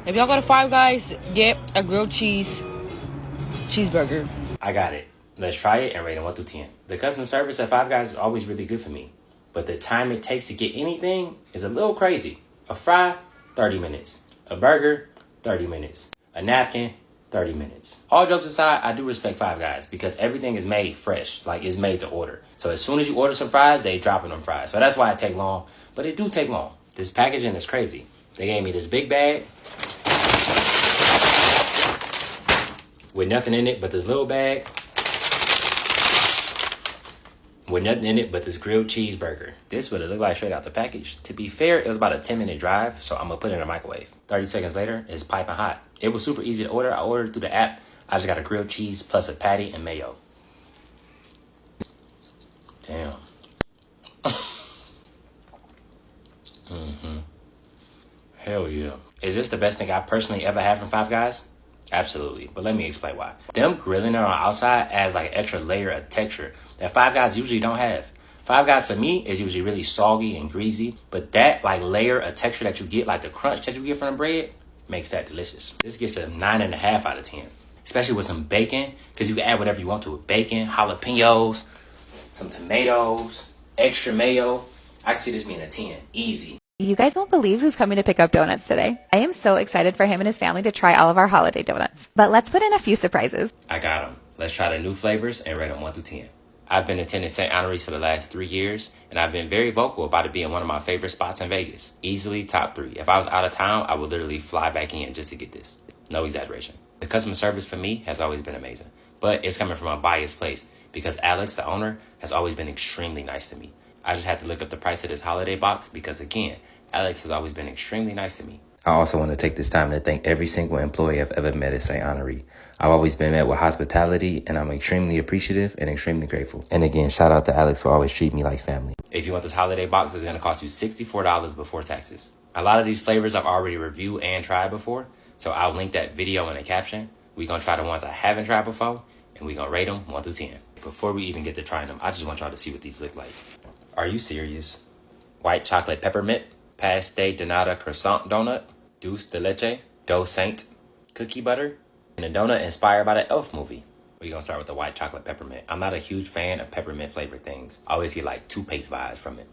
If y'all go to Five Guys, get a grilled cheeseburger. I got it. Let's try it and rate it 1 through 10. The customer service at Five Guys is always really good for me, but the time it takes to get anything is a little crazy. A fry, 30 minutes. A burger, 30 minutes. A napkin, 30 minutes. All jokes aside, I do respect Five Guys because everything is made fresh, like it's made to order. So as soon as you order some fries, they dropping them fries. So that's why it take long, but it do take long. This packaging is crazy. They gave me this big bag with nothing in it but this little bag with nothing in it but this grilled cheeseburger. This would have looked like straight out the package. To be fair, it was about a 10-minute drive, so I'm gonna put it in the microwave. 30 seconds later, it's piping hot. It was super easy to order. I ordered through the app. I just got a grilled cheese plus a patty and mayo. Damn. Hell yeah. Is this the best thing I personally ever had from Five Guys? Absolutely, but let me explain why. Them grilling it on the outside adds like an extra layer of texture that Five Guys usually don't have. Five Guys for me is usually really soggy and greasy, but that like layer of texture that you get, like the crunch that you get from the bread, makes that delicious. This gets a 9.5 out of 10, especially with some bacon, because you can add whatever you want to it. Bacon, jalapenos, some tomatoes, extra mayo. I can see this being a 10, easy. You guys won't believe who's coming to pick up donuts today. I am so excited for him and his family to try all of our holiday donuts. But let's put in a few surprises. I got them. Let's try the new flavors and rate them 1 through 10. I've been attending St. Honoree's for the last 3 years, and I've been very vocal about it being one of my favorite spots in Vegas. Easily top 3. If I was out of town, I would literally fly back in just to get this. No exaggeration. The customer service for me has always been amazing, but it's coming from a biased place because Alex, the owner, has always been extremely nice to me. I just had to look up the price of this holiday box because, again, Alex has always been extremely nice to me. I also want to take this time to thank every single employee I've ever met at St. Honoree. I've always been met with hospitality, and I'm extremely appreciative and extremely grateful. And again, shout out to Alex for always treating me like family. If you want this holiday box, it's going to cost you $64 before taxes. A lot of these flavors I've already reviewed and tried before, so I'll link that video in the caption. We're going to try the ones I haven't tried before, and we're going to rate them 1 through 10. Before we even get to trying them, I just want y'all to see what these look like. Are you serious? White chocolate peppermint, pastel de nata croissant donut, dulce de leche, dough saint, cookie butter, and a donut inspired by the Elf movie. We're going to start with the white chocolate peppermint. I'm not a huge fan of peppermint flavored things. I always get like toothpaste vibes from it.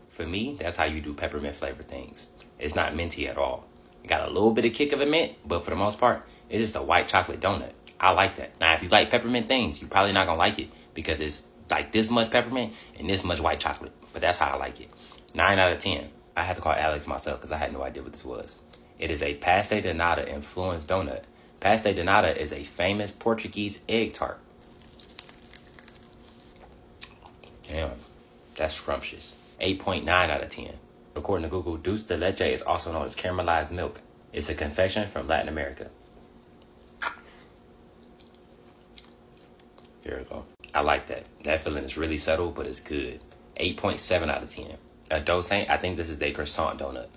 For me, that's how you do peppermint flavored things. It's not minty at all. It got a little bit of kick of a mint, but for the most part, it's just a white chocolate donut. I like that. Now, if you like peppermint things, you're probably not going to like it because it's like this much peppermint and this much white chocolate. But that's how I like it. 9 out of 10. I had to call Alex myself because I had no idea what this was. It is a pastel de nata influenced donut. Pastel de nata is a famous Portuguese egg tart. Damn, that's scrumptious. 8.9 out of 10. According to Google, dulce de leche is also known as caramelized milk. It's a confection from Latin America. There we go. I like that. That feeling is really subtle, but it's good. 8.7 out of 10. A dough saint, I think this is the croissant donut.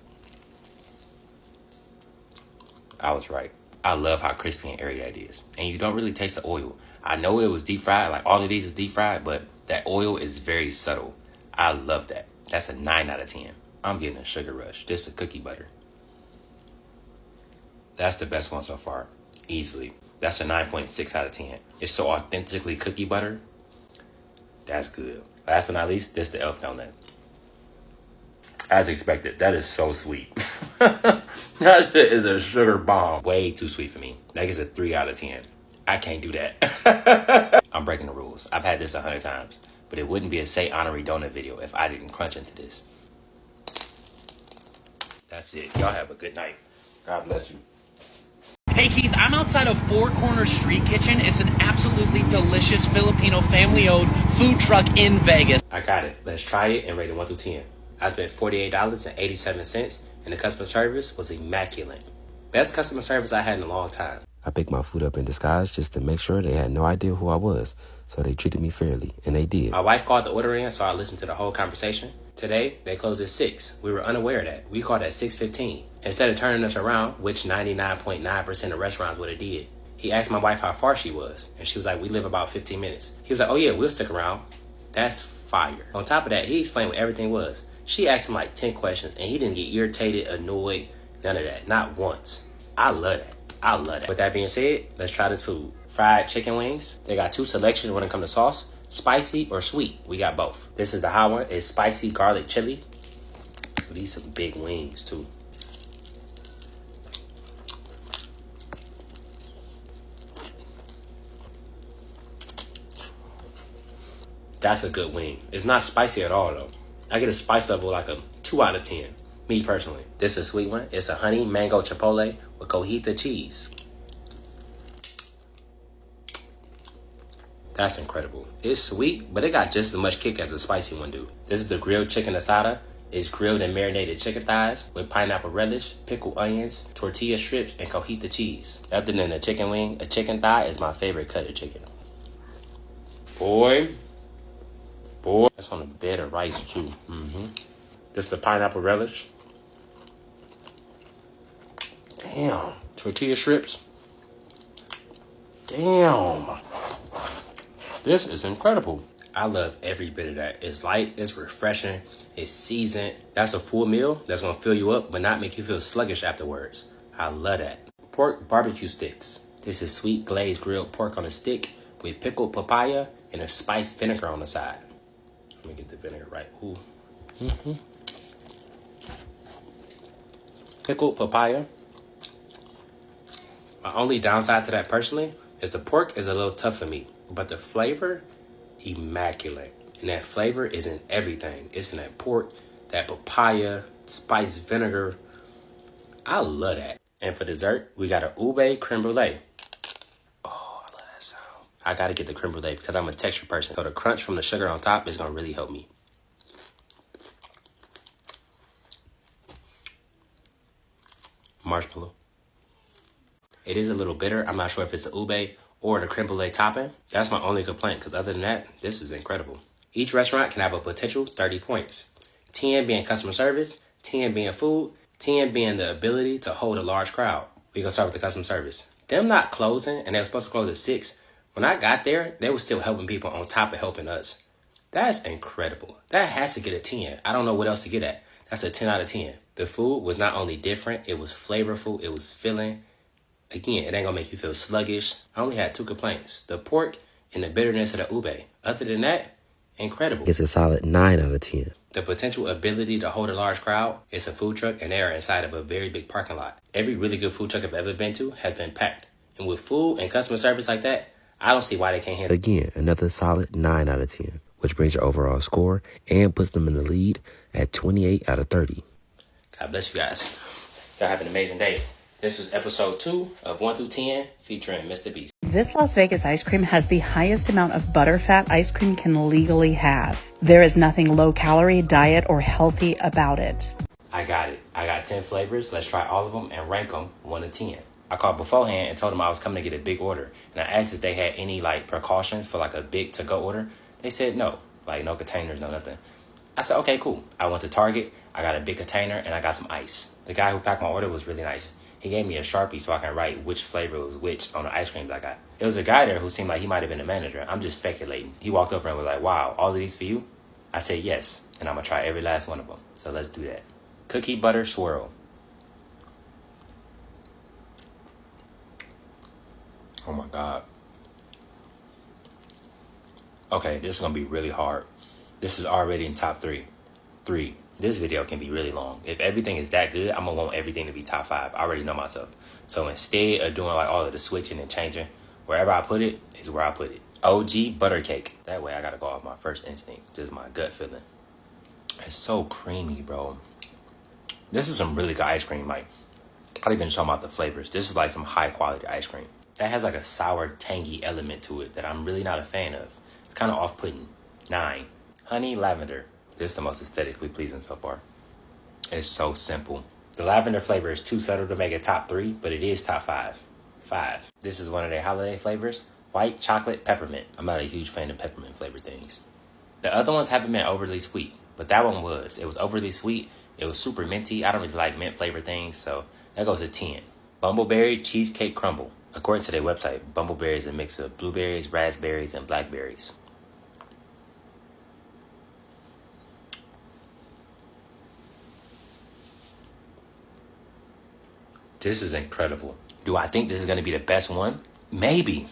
I was right. I love how crispy and airy that is. And you don't really taste the oil. I know it was deep fried, like all of these is deep fried, but that oil is very subtle. I love that. That's a 9 out of 10. I'm getting a sugar rush. Just the cookie butter. That's the best one so far. Easily. That's a 9.6 out of 10. It's so authentically cookie butter. That's good. Last but not least, this is the Elf donut. As expected, that is so sweet. That shit is a sugar bomb. Way too sweet for me. That gets a 3 out of 10. I can't do that. I'm breaking the rules. I've had this 100 times. But it wouldn't be a St. Honoree donut video if I didn't crunch into this. That's it. Y'all have a good night. God bless you. Hey Keith, I'm outside of Four Corners Street Kitchen. It's an absolutely delicious Filipino family-owned food truck in Vegas. I got it. Let's try it and rate it 1 through 10. I spent $48.87 and the customer service was immaculate. Best customer service I had in a long time. I picked my food up in disguise just to make sure they had no idea who I was, so they treated me fairly, and they did. My wife called the order in, so I listened to the whole conversation. Today, they closed at 6. We were unaware of that. We called at 6:15. Instead of turning us around, which 99.9% of restaurants would have did, he asked my wife how far she was, and she was like, we live about 15 minutes. He was like, oh yeah, we'll stick around. That's fire. On top of that, he explained what everything was. She asked him like 10 questions and he didn't get irritated, annoyed, none of that. Not once. I love that. I love that. With that being said, let's try this food. Fried chicken wings. They got 2 selections when it comes to sauce. Spicy or sweet. We got both. This is the hot one. It's spicy garlic chili. These some big wings too. That's a good wing. It's not spicy at all though. I get a spice level like a 2 out of 10. Me personally. This is a sweet one. It's a honey mango chipotle with cojita cheese. That's incredible. It's sweet, but it got just as much kick as the spicy one do. This is the grilled chicken asada. It's grilled and marinated chicken thighs with pineapple relish, pickled onions, tortilla strips, and cojita cheese. Other than a chicken wing, a chicken thigh is my favorite cut of chicken. Boy. That's on a bed of rice too. Just the pineapple relish. Damn. Tortilla strips. Damn. This is incredible. I love every bit of that. It's light, it's refreshing, it's seasoned. That's a full meal that's gonna fill you up but not make you feel sluggish afterwards. I love that. Pork barbecue sticks. This is sweet glazed grilled pork on a stick with pickled papaya and a spiced vinegar on the side. Let me get the vinegar right. Ooh. Pickled papaya. My only downside to that personally is the pork is a little tough for me, but the flavor, immaculate. And that flavor is in everything. It's in that pork, that papaya, spiced vinegar. I love that. And for dessert, we got a ube creme brulee. Oh, I love that sound. I gotta get the creme brulee because I'm a texture person. So the crunch from the sugar on top is gonna really help me. Marshmallow. It is a little bitter. I'm not sure if it's the ube or the creme brulee topping. That's my only complaint because other than that, this is incredible. Each restaurant can have a potential 30 points. 10 being customer service, 10 being food, 10 being the ability to hold a large crowd. We're going to start with the customer service. Them not closing, and they were supposed to close at 6. When I got there, they were still helping people on top of helping us. That's incredible. That has to get a 10. I don't know what else to get at. That's a 10 out of 10. The food was not only different, it was flavorful, it was filling. Again, it ain't gonna make you feel sluggish. I only had 2 complaints. The pork and the bitterness of the ube. Other than that, incredible. It's a solid 9 out of 10. The potential ability to hold a large crowd. It's a food truck and they are inside of a very big parking lot. Every really good food truck I've ever been to has been packed. And with food and customer service like that, I don't see why they can't handle it. Again, another solid 9 out of 10, which brings your overall score and puts them in the lead at 28 out of 30. God bless you guys. Y'all have an amazing day. This is episode 2 of 1 through 10 featuring Mr. Beast. This Las Vegas ice cream has the highest amount of butterfat ice cream can legally have. There is nothing low-calorie, diet, or healthy about it. I got it. I got 10 flavors. Let's try all of them and rank them 1 to 10. I called beforehand and told them I was coming to get a big order. And I asked if they had any precautions for a big to-go order. They said no. No containers, no nothing. I said, okay, cool. I went to Target. I got a big container and I got some ice. The guy who packed my order was really nice. He gave me a Sharpie so I can write which flavor was which on the ice creams I got. There was a guy there who seemed like he might have been a manager. I'm just speculating. He walked over and was like, wow, all of these for you? I said yes, and I'm going to try every last one of them. So let's do that. Cookie butter swirl. Oh my God. Okay, this is going to be really hard. This is already in top 3. This video can be really long. If everything is that good, I'm going to want everything to be top 5. I already know myself. So instead of doing all of the switching and changing, wherever I put it is where I put it. OG butter cake. That way I got to go off my first instinct. Just my gut feeling. It's so creamy, bro. This is some really good ice cream. I don't even show about the flavors. This is some high quality ice cream. That has a sour, tangy element to it that I'm really not a fan of. It's kind of off-putting. 9. Honey lavender. This is the most aesthetically pleasing so far. It's so simple. The lavender flavor is too subtle to make it top 3, but it is top 5. 5. This is one of their holiday flavors. White chocolate peppermint. I'm not a huge fan of peppermint flavored things. The other ones haven't been overly sweet, but that one was. It was overly sweet. It was super minty. I don't really like mint flavored things, so that goes to 10. Bumbleberry cheesecake crumble. According to their website, bumbleberry is a mix of blueberries, raspberries, and blackberries. This is incredible. Do I think this is going to be the best one? Maybe.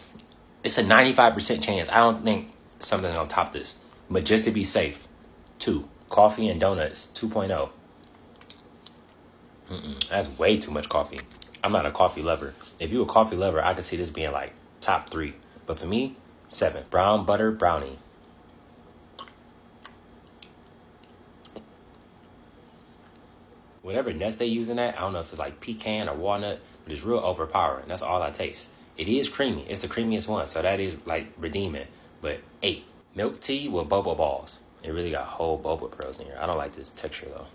It's a 95% chance. I don't think something on top of this. But just to be safe, 2. Coffee and donuts 2.0. That's way too much coffee. I'm not a coffee lover. If you're a coffee lover, I could see this being like top 3. But for me, 7. Brown butter brownie. Whatever nuts they use in that, I don't know if it's like pecan or walnut, but it's real overpowering. That's all I taste. It is creamy. It's the creamiest one, so that is like redeeming. But 8. Milk tea with boba balls. It really got whole boba pearls in here. I don't like this texture though.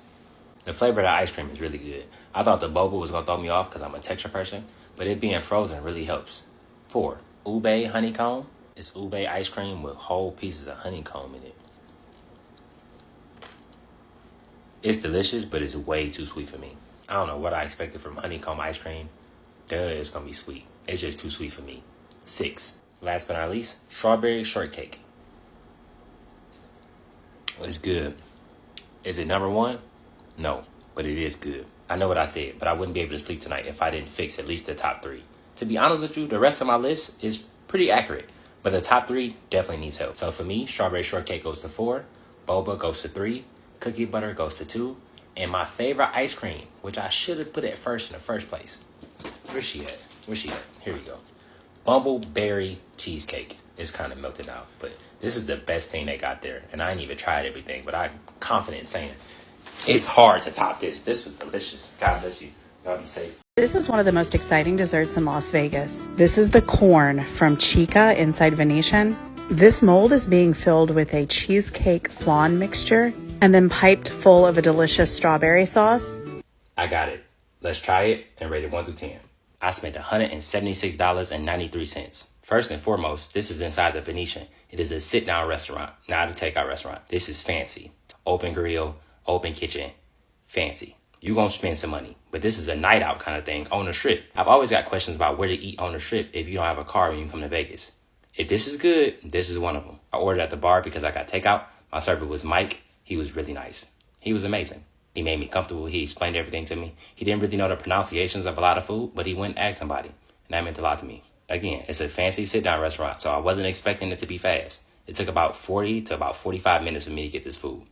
The flavor of the ice cream is really good. I thought the boba was going to throw me off because I'm a texture person, but it being frozen really helps. 4. Ube honeycomb. It's ube ice cream with whole pieces of honeycomb in it. It's delicious, but it's way too sweet for me. I don't know what I expected from honeycomb ice cream. Duh, it's going to be sweet. It's just too sweet for me. 6. Last but not least, strawberry shortcake. It's good. Is it number 1? No, but it is good. I know what I said, but I wouldn't be able to sleep tonight if I didn't fix at least the top 3. To be honest with you, the rest of my list is pretty accurate, but the top 3 definitely needs help. So for me, strawberry shortcake goes to 4, boba goes to 3, cookie butter goes to 2, and my favorite ice cream, which I should have put at first in the first place. Where's she at? Here we go. Bumbleberry cheesecake. It's kind of melted out, but this is the best thing they got there. And I ain't even tried everything, but I'm confident in saying it's hard to top this. This was delicious. God bless you. Y'all be safe. This is one of the most exciting desserts in Las Vegas. This is the corn from Chica inside Venetian. This mold is being filled with a cheesecake flan mixture and then piped full of a delicious strawberry sauce. I got it. Let's try it and rate it 1 through 10. I spent $176.93. First and foremost, this is inside the Venetian. It is a sit-down restaurant, not a takeout restaurant. This is fancy. Open grill, open kitchen, fancy. You're going to spend some money, but this is a night out kind of thing on the strip. I've always got questions about where to eat on the strip if you don't have a car when you come to Vegas. If this is good, this is one of them. I ordered at the bar because I got takeout. My server was Mike. He was really nice. He was amazing. He made me comfortable. He explained everything to me. He didn't really know the pronunciations of a lot of food, but he went and asked somebody, and that meant a lot to me. Again, it's a fancy sit-down restaurant, so I wasn't expecting it to be fast. It took about 40 to about 45 minutes for me to get this food.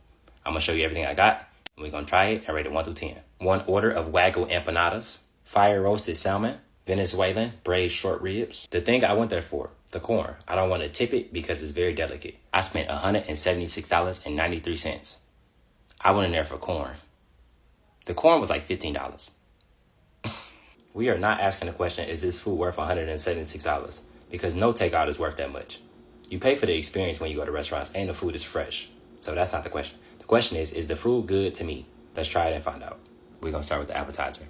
I'm going to show you everything I got, and we're going to try it and rate it 1 through 10. 1 order of Wagyu empanadas, fire roasted salmon, Venezuelan braised short ribs. The thing I went there for, the corn. I don't want to tip it because it's very delicate. I spent $176.93. I went in there for corn. The corn was like $15. We are not asking the question, is this food worth $176? Because no takeout is worth that much. You pay for the experience when you go to restaurants and the food is fresh. So that's not the question. The question is the food good to me? Let's try it and find out. We're going to start with the appetizer.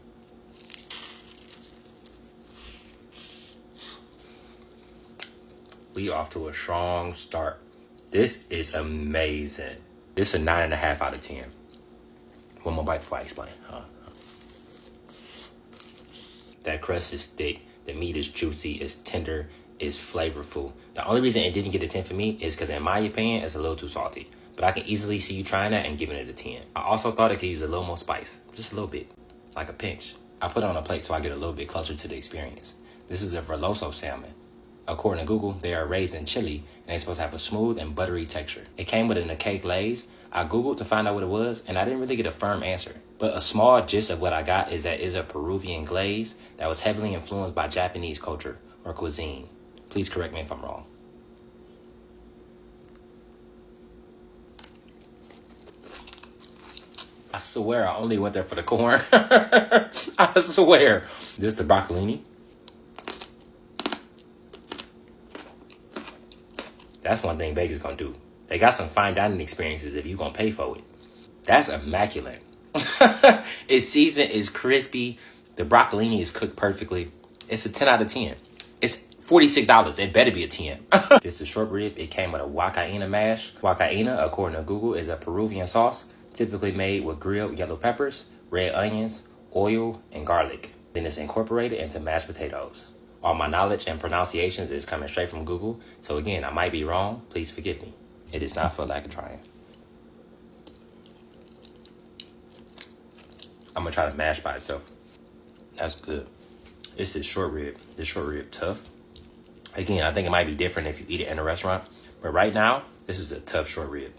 We off to a strong start. This is amazing. This is a 9.5 out of 10. One more bite before I explain. That crust is thick. The meat is juicy. It's tender. It's flavorful. The only reason it didn't get a 10 for me is because in my opinion, it's a little too salty. But I can easily see you trying that and giving it a 10. I also thought it could use a little more spice. Just a little bit. Like a pinch. I put it on a plate so I get a little bit closer to the experience. This is a Veloso salmon. According to Google, they are raised in Chile and they're supposed to have a smooth and buttery texture. It came with an cake glaze. I Googled to find out what it was and I didn't really get a firm answer. But a small gist of what I got is that it's a Peruvian glaze that was heavily influenced by Japanese culture or cuisine. Please correct me if I'm wrong. I swear I only went there for the corn. I swear. This is the broccolini. That's one thing Vegas gonna do. They got some fine dining experiences if you gonna pay for it. That's immaculate. It's seasoned, it's crispy. The broccolini is cooked perfectly. It's a 10 out of 10. It's $46. It better be a 10. This is short rib. It came with a huacaína mash. Huacaína, according to Google, is a Peruvian sauce typically made with grilled yellow peppers, red onions, oil, and garlic. Then it's incorporated into mashed potatoes. All my knowledge and pronunciations is coming straight from Google. So again, I might be wrong. Please forgive me. It is not for lack of trying. I'm going to try the mash by itself. That's good. This is short rib. This short rib tough. Again, I think it might be different if you eat it in a restaurant. But right now, this is a tough short rib.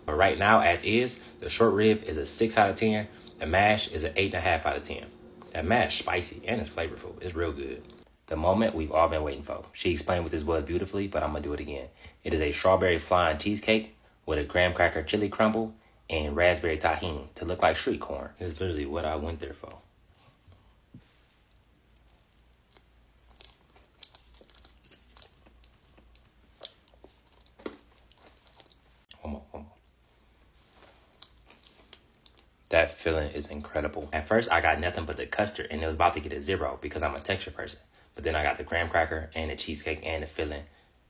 But right now, as is, the short rib is a 6 out of 10. The mash is an 8.5 out of 10. That mash spicy and it's flavorful. It's real good. The moment we've all been waiting for. She explained what this was beautifully, but I'm going to do it again. It is a strawberry flan cheesecake with a graham cracker chili crumble and raspberry tahini to look like street corn. It's literally what I went there for. One more. That filling is incredible. At first, I got nothing but the custard, and it was about to get a 0 because I'm a texture person. But then I got the graham cracker and the cheesecake and the filling.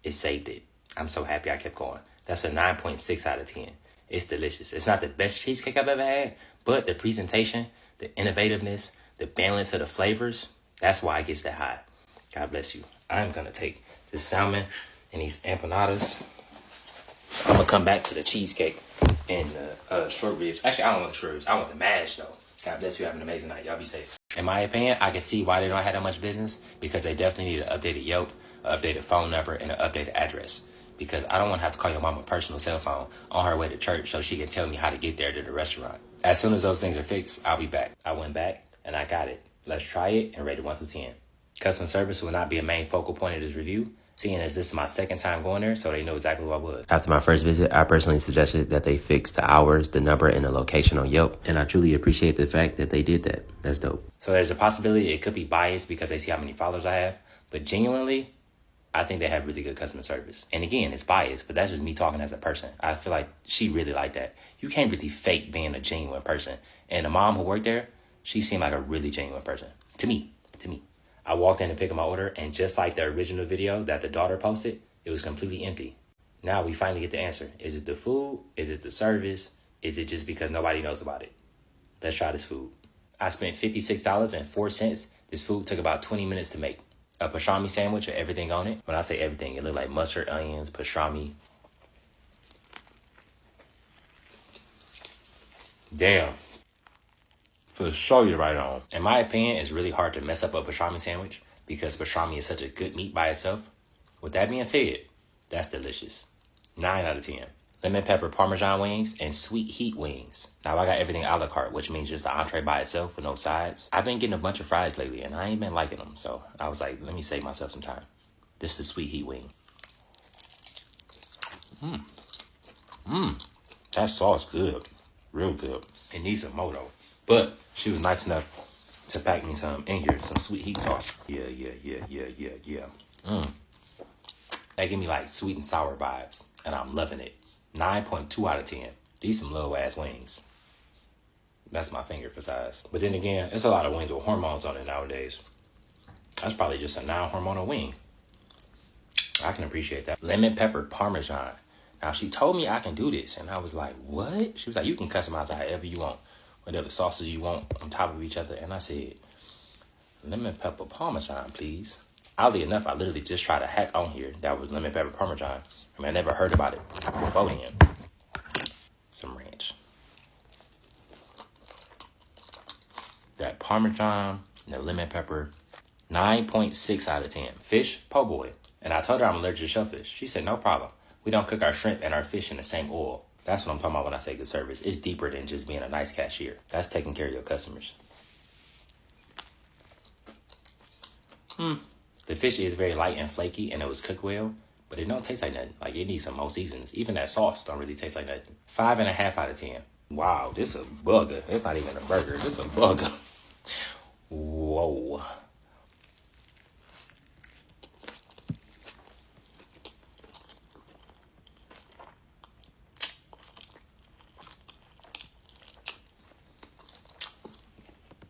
It saved it. I'm so happy I kept going. That's a 9.6 out of 10. It's delicious. It's not the best cheesecake I've ever had, but the presentation, the innovativeness, the balance of the flavors, that's why it gets that high. God bless you. I'm going to take this salmon and these empanadas. I'm going to come back to the cheesecake and the short ribs. Actually, I don't want the short ribs. I want the mash, though. God bless you. Have an amazing night. Y'all be safe. In my opinion, I can see why they don't have that much business, because they definitely need an updated Yelp, an updated phone number, and an updated address. Because I don't want to have to call your mama personal cell phone on her way to church so she can tell me how to get there to the restaurant. As soon as those things are fixed, I'll be back. I went back and I got it. Let's try it and rate it 1 through 10. Customer service will not be a main focal point of this review, seeing as this is my second time going there, so they know exactly who I was. After my first visit, I personally suggested that they fix the hours, the number, and the location on Yelp, and I truly appreciate the fact that they did that. That's dope. So there's a possibility it could be biased because they see how many followers I have, but genuinely, I think they have really good customer service. And again, it's biased, but that's just me talking as a person. I feel like she really liked that. You can't really fake being a genuine person. And the mom who worked there, she seemed like a really genuine person. To me. I walked in to pick up my order, and just like the original video that the daughter posted, it was completely empty. Now we finally get the answer. Is it the food? Is it the service? Is it just because nobody knows about it? Let's try this food. I spent $56.04. This food took about 20 minutes to make. A pastrami sandwich with everything on it. When I say everything, it looked like mustard, onions, pastrami. Damn. For sure you're right on. In my opinion, it's really hard to mess up a pastrami sandwich because pastrami is such a good meat by itself. With that being said, that's delicious. 9 out of 10. Lemon pepper Parmesan wings and sweet heat wings. Now I got everything a la carte, which means just the entree by itself with no sides. I've been getting a bunch of fries lately and I ain't been liking them. So I was like, let me save myself some time. This is the sweet heat wing. That sauce good. Real good. It needs some more though. But she was nice enough to pack me some in here, some sweet heat sauce. Yeah. That give me like sweet and sour vibes, and I'm loving it. 9.2 out of 10. These some little ass wings. That's my finger for size. But then again, it's a lot of wings with hormones on it nowadays. That's probably just a non-hormonal wing. I can appreciate that. Lemon pepper Parmesan. Now she told me I can do this, and I was like, what? She was like, you can customize it however you want. Whatever sauces you want on top of each other. And I said, lemon pepper Parmesan, please. Oddly enough, I literally just tried a hack on here that was lemon pepper Parmesan. I mean, I never heard about it before then. Some ranch. That Parmesan and the lemon pepper. 9.6 out of 10. Fish, po' boy. And I told her I'm allergic to shellfish. She said, no problem. We don't cook our shrimp and our fish in the same oil. That's what I'm talking about when I say good service. It's deeper than just being a nice cashier. That's taking care of your customers. The fish is very light and flaky, and it was cooked well, but it don't taste like nothing. Like, it needs some more seasons. Even that sauce don't really taste like nothing. 5.5 out of 10. Wow, this is a burger. It's not even a burger. This is a burger. Whoa.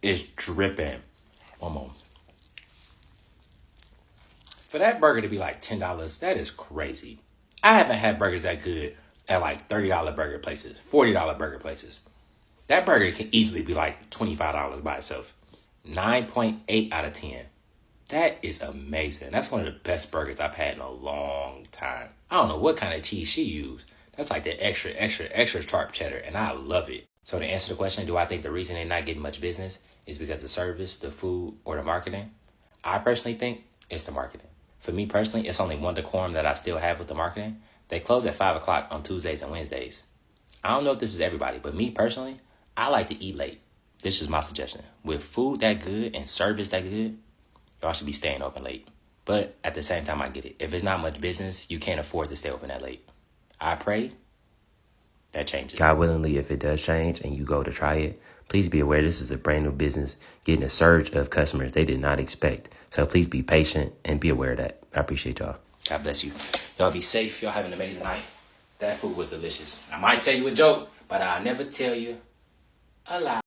It's dripping. One more. For that burger to be like $10, that is crazy. I haven't had burgers that good at like $30 burger places, $40 burger places. That burger can easily be like $25 by itself. 9.8 out of 10. That is amazing. That's one of the best burgers I've had in a long time. I don't know what kind of cheese she used. That's like the extra sharp cheddar, and I love it. So to answer the question, do I think the reason they're not getting much business is because the service, the food, or the marketing? I personally think it's the marketing. For me personally, it's only one decorum that I still have with the marketing. They close at 5 o'clock on Tuesdays and Wednesdays. I don't know if this is everybody, but me personally, I like to eat late. This is my suggestion. With food that good and service that good, y'all should be staying open late. But at the same time, I get it. If it's not much business, you can't afford to stay open that late. I pray that changes. God willingly, if it does change and you go to try it, please be aware this is a brand new business getting a surge of customers they did not expect. So please be patient and be aware of that. I appreciate y'all. God bless you. Y'all be safe. Y'all have an amazing night. That food was delicious. I might tell you a joke, but I'll never tell you a lie.